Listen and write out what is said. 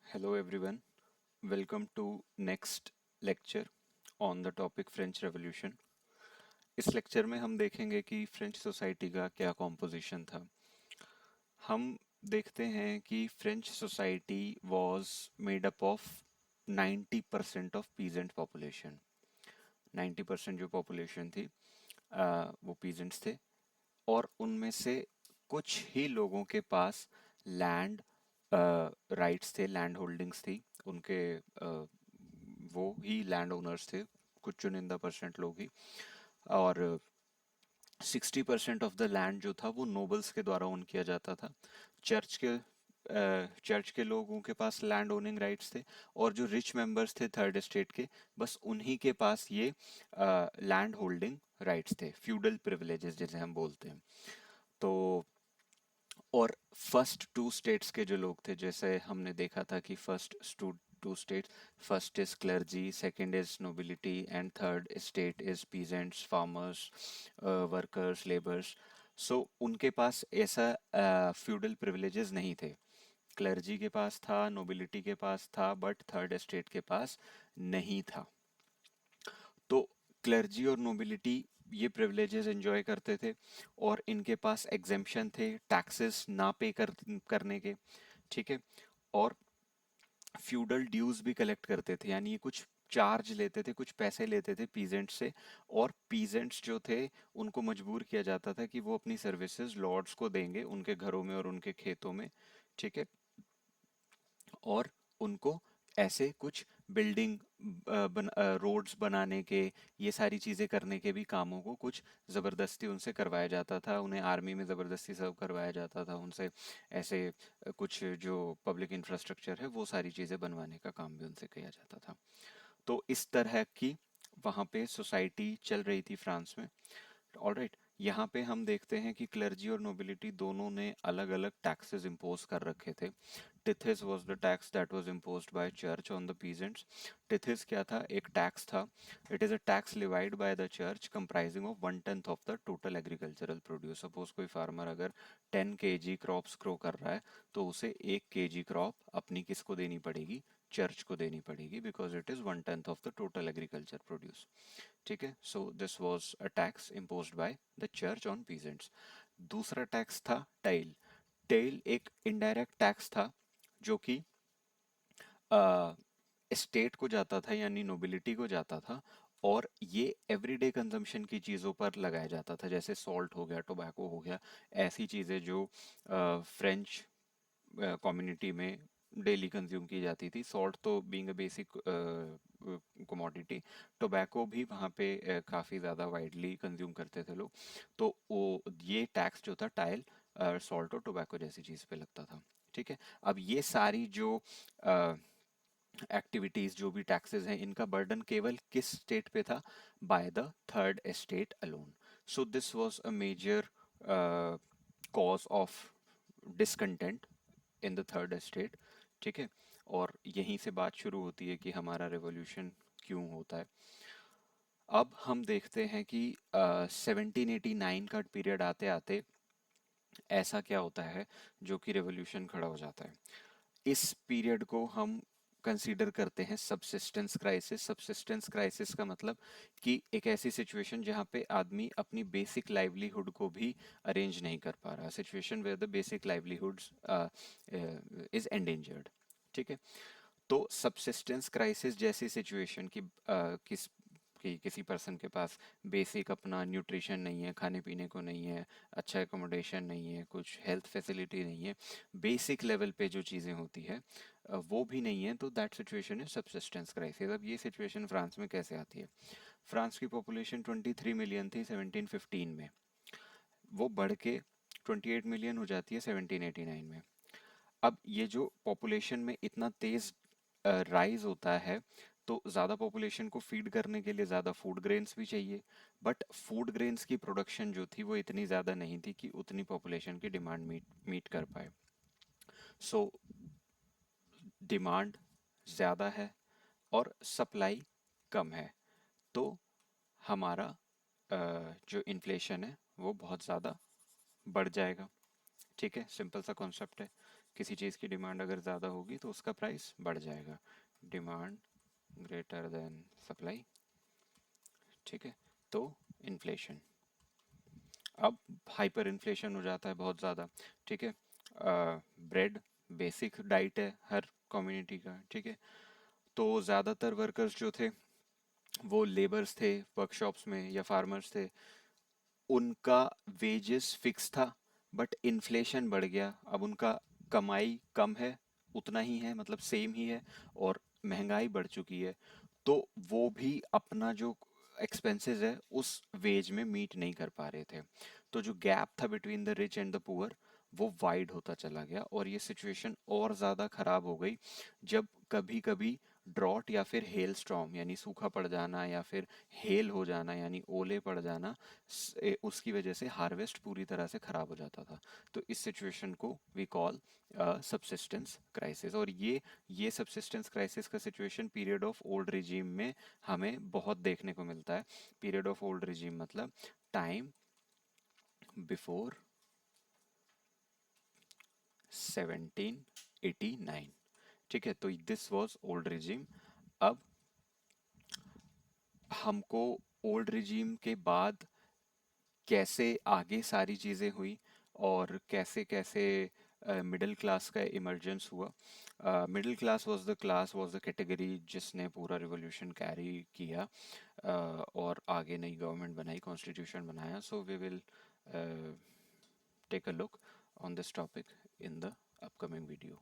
Hello everyone, welcome to next lecture on the topic French Revolution. इस lecture में हम देखेंगे कि फ्रेंच सोसाइटी का क्या कॉम्पोजिशन था। हम देखते हैं कि French society was made up of 90% of peasant population. 90% जो पॉपुलेशन थी वो पीजेंट्स थे और उनमें से कुछ ही लोगों के पास लैंड राइट्स थे, लैंड होल्डिंग्स थी उनके। वो ही लैंड ओनर्स थे, कुछ चुनिंदा परसेंट लोग ही। और 60% ऑफ द लैंड जो था वो नोबल्स के द्वारा ओन किया जाता था। चर्च के लोगों के पास लैंड ओनिंग राइट्स थे और जो रिच मेंबर्स थे थर्ड एस्टेट के, बस उन्हीं के पास ये लैंड होल्डिंग राइट्स थे, फ्यूडल प्रिविलेजेस जिसे हम बोलते हैं। तो और फर्स्ट टू स्टेट्स के जो लोग थे, जैसे हमने देखा था कि two states, first is clergy, second is nobility and third state is peasants, farmers, workers, labours. So उनके पास ऐसा फ्यूडल प्रिविलेजेस नहीं थे। क्लर्जी के पास था, नोबिलिटी के पास था, बट थर्ड एस्टेट के पास नहीं था। तो क्लर्जी और नोबिलिटी ये प्रिविलेजेस एंजॉय करते थे और इनके पास एग्जेम्पशन थे टैक्सेस ना करने के। ठीक है। और फ्यूडल ड्यूज भी कलेक्ट करते थे, यानी ये कुछ चार्ज लेते थे, कुछ पैसे लेते थे पीजेंट से। और पीजेंट्स जो थे उनको मजबूर किया जाता था कि वो अपनी सर्विसेज लॉर्ड्स को देंगे उनके घरों में और उनके खेतों में। ठीक है। और उनको ऐसे कुछ बिल्डिंग, रोड्स बनाने के, ये सारी चीज़ें करने के भी कामों को कुछ ज़बरदस्ती उनसे करवाया जाता था। उन्हें आर्मी में ज़बरदस्ती सर्व करवाया जाता था उनसे। ऐसे कुछ जो पब्लिक इंफ्रास्ट्रक्चर है वो सारी चीज़ें बनवाने का काम भी उनसे किया जाता था। तो इस तरह की वहाँ पे सोसाइटी चल रही थी फ्रांस में। ऑलराइट, यहाँ पे हम देखते हैं कि क्लर्जी और नोबिलिटी दोनों ने अलग अलग टैक्सेस इम्पोज कर रखे थे। Tithes was the tax that was imposed by church on the peasants. Tithes क्या था? एक टैक्स था। It is a tax levied by the church comprising of 1/10 of the total agricultural produce. Suppose कोई farmer अगर 10 kg crops grow कर रहा है तो उसे 1 kg क्रॉप अपनी किसको देनी पड़ेगी? चर्च को देनी पड़ेगी, because it is 1/10 of the total agriculture produce. ठीक है। सो this was a tax imposed bye the church on peasants. दूसरा टैक्स था टेल। टेल एक इनडायरेक्ट टैक्स था जो कि स्टेट को जाता था, यानी नोबिलिटी को जाता था। और ये एवरीडे कंजम्पशन की चीज़ों पर लगाया जाता था, जैसे सॉल्ट हो गया, टोबैको हो गया, ऐसी चीज़ें जो फ्रेंच कम्युनिटी में डेली कंज्यूम की जाती थी। सॉल्ट तो being a basic commodity, tobacco भी वहाँ पे काफ़ी ज़्यादा वाइडली कंज्यूम करते थे लोग। तो वो ये टैक्स जो था टाइल, सॉल्ट और टोबैको जैसी चीज़ पे लगता था। ठीक है। अब ये सारी जो एक्टिविटीज, जो भी टैक्सेस हैं, इनका बर्डन केवल किस स्टेट पे था? By the third estate alone. So this was a major cause of discontent in the third estate. ठीक है। और यहीं से बात शुरू होती है कि हमारा रेवोल्यूशन क्यों होता है। अब हम देखते हैं कि 1789 का पीरियड आते आते ऐसा क्या होता है जो कि रेवोल्यूशन खड़ा हो जाता है। इस पीरियड को हम कंसीडर करते हैं सबसिस्टेंस क्राइसिस। सबसिस्टेंस क्राइसिस का मतलब कि एक ऐसी सिचुएशन जहाँ पे आदमी अपनी बेसिक लाइवलीहुड को भी अरेंज नहीं कर पा रहा, situation where the basic livelihoods is endangered. ठीक है। तो सबसिस्टेंस क्राइसिस जैसी सिचुएशन की किसी पर्सन के पास बेसिक अपना न्यूट्रिशन नहीं है, खाने पीने को नहीं है, अच्छा एकोमोडेशन नहीं है, कुछ हेल्थ फैसिलिटी नहीं है, बेसिक लेवल पे जो चीज़ें होती है वो भी नहीं है, तो दैट सिचुएशन है सबसिस्टेंस क्राइसिस। अब ये सिचुएशन फ्रांस में कैसे आती है? फ्रांस की पॉपुलेशन 23 मिलियन थी 1715 में। वो बढ़ के 28 मिलियन हो जाती है 1789 में। अब ये जो पॉपुलेशन में इतना तेज राइज होता है, तो ज़्यादा पॉपुलेशन को फीड करने के लिए ज़्यादा फूड ग्रेन्स भी चाहिए। बट फूड ग्रेन्स की प्रोडक्शन जो थी वो इतनी ज़्यादा नहीं थी कि उतनी पॉपुलेशन की डिमांड मीट मीट कर पाए। सो डिमांड ज़्यादा है और सप्लाई कम है, तो हमारा जो इन्फ्लेशन है वो बहुत ज़्यादा बढ़ जाएगा। ठीक है, सिंपल सा कॉन्सेप्ट है। किसी चीज़ की डिमांड अगर ज़्यादा होगी तो उसका प्राइस बढ़ जाएगा। डिमांड ग्रेटर देन सप्लाई, ठीक है, तो इन्फ्लेशन। अब हाइपर इन्फ्लेशन हो जाता है बहुत ज़्यादा, ठीक है। ब्रेड बेसिक डाइट है हर कम्युनिटी का, ठीक है। तो ज़्यादातर वर्कर्स जो थे वो लेबर्स थे वर्कशॉप्स में या फार्मर्स थे, उनका वेजेस फिक्स था, बट इन्फ्लेशन बढ़ गया। अब उनका कमाई कम है, उतना ही है, मतलब सेम ही है, और महंगाई बढ़ चुकी है। तो वो भी अपना जो एक्सपेंसेस है उस वेज में मीट नहीं कर पा रहे थे। तो जो गैप था between the rich and the poor वो वाइड होता चला गया, और ये सिचुएशन और ज़्यादा ख़राब हो गई जब कभी कभी ड्रॉट या फिर हेल स्टॉर्म यानी सूखा पड़ जाना या फिर हेल हो जाना यानी ओले पड़ जाना, उसकी वजह से हार्वेस्ट पूरी तरह से ख़राब हो जाता था। तो इस सिचुएशन को वी कॉल सबसिस्टेंस क्राइसिस। और ये सबसिस्टेंस क्राइसिस का situation period of old regime में हमें बहुत देखने को मिलता है। पीरियड ऑफ ओल्ड रिजीम मतलब टाइम बिफोर 1789, ठीक है। तो दिस वाज ओल्ड रिजीम। अब हमको ओल्ड रिजीम के बाद कैसे आगे सारी चीज़ें हुई और कैसे कैसे मिडिल क्लास का इमर्जेंस हुआ। Middle class was the category जिसने पूरा रिवॉल्यूशन कैरी किया, और आगे नई गवर्नमेंट बनाई, कॉन्स्टिट्यूशन बनाया। So we will take a look on this topic in the upcoming video.